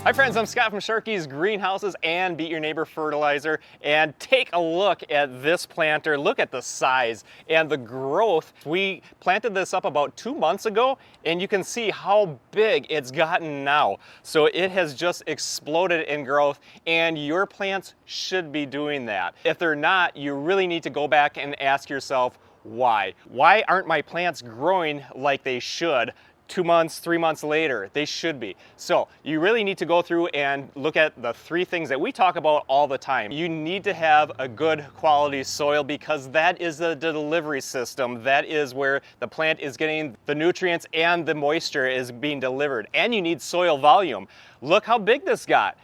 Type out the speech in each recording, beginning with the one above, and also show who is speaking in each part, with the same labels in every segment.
Speaker 1: Hi friends, I'm Scott from Sharkey's Greenhouses and Beat Your Neighbor Fertilizer, and take a look at this planter. Look at the size and the growth. We planted this up about 2 months ago, and you can see how big it's gotten now. So it has just exploded in growth, and your plants should be doing that. If they're not, you really need to go back and ask yourself why. Why aren't my plants growing like they should? 2 months, 3 months later, they should be. So you really need to go through and look at the 3 things that we talk about all the time. You need to have a good quality soil because that is the delivery system. That is where the plant is getting the nutrients and the moisture is being delivered. And you need soil volume. Look how big this got.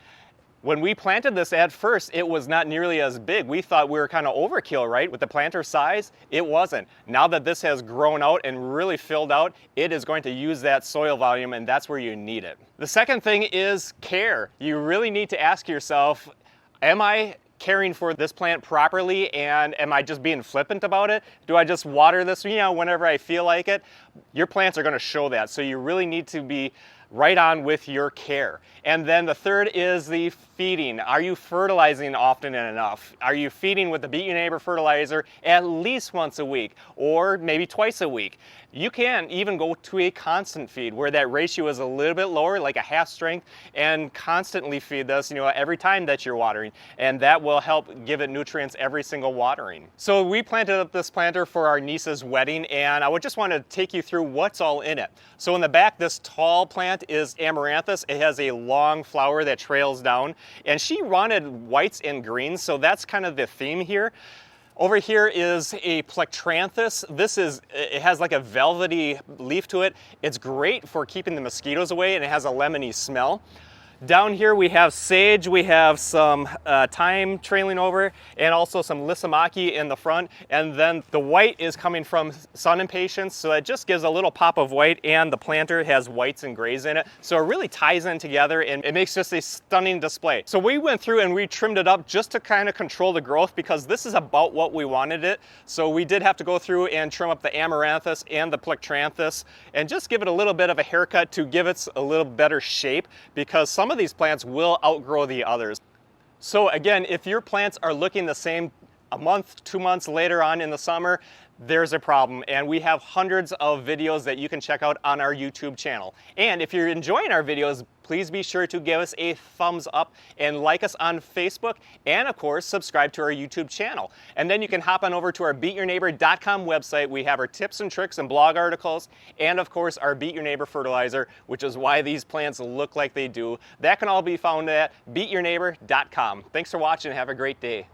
Speaker 1: When we planted this at first, it was not nearly as big. We thought we were kind of overkill, right? With the planter size, it wasn't. Now that this has grown out and really filled out, it is going to use that soil volume, and that's where you need it. The second thing is care. You really need to ask yourself, am I caring for this plant properly, and am I just being flippant about it? Do I just water this, whenever I feel like it? Your plants are going to show that, so you really need to be right on with your care. And then the third is the feeding. Are you fertilizing often and enough? Are you feeding with the Beat Your Neighbor fertilizer at least once a week or maybe twice a week? You can even go to a constant feed where that ratio is a little bit lower, like a half strength, and constantly feed this, every time that you're watering, and that will help give it nutrients every single watering. So we planted up this planter for our niece's wedding, and I would just want to take you through what's all in it. So in the back, this tall plant is Amaranthus. It has a long flower that trails down, and she wanted whites and greens, so that's kind of the theme here. Over here is a Plectranthus. It has like a velvety leaf to it. It's great for keeping the mosquitoes away, and it has a lemony smell. Down here we have sage, we have some thyme trailing over, and also some lysimachie in the front. And then the white is coming from sun impatiens, so it just gives a little pop of white, and the planter has whites and grays in it. So it really ties in together, and it makes just a stunning display. So we went through and we trimmed it up just to kind of control the growth, because this is about what we wanted it. So we did have to go through and trim up the Amaranthus and the Plectranthus, and just give it a little bit of a haircut to give it a little better shape, because some of these plants will outgrow the others. So again, if your plants are looking the same a month, 2 months later on in the summer, there's a problem, and we have hundreds of videos that you can check out on our YouTube channel. And if you're enjoying our videos, please be sure to give us a thumbs up and like us on Facebook, and of course subscribe to our YouTube channel. And then you can hop on over to our beatyourneighbor.com website. We have our tips and tricks and blog articles, and of course our Beat Your Neighbor fertilizer, which is why these plants look like they do. That can all be found at beatyourneighbor.com. Thanks for watching and have a great day.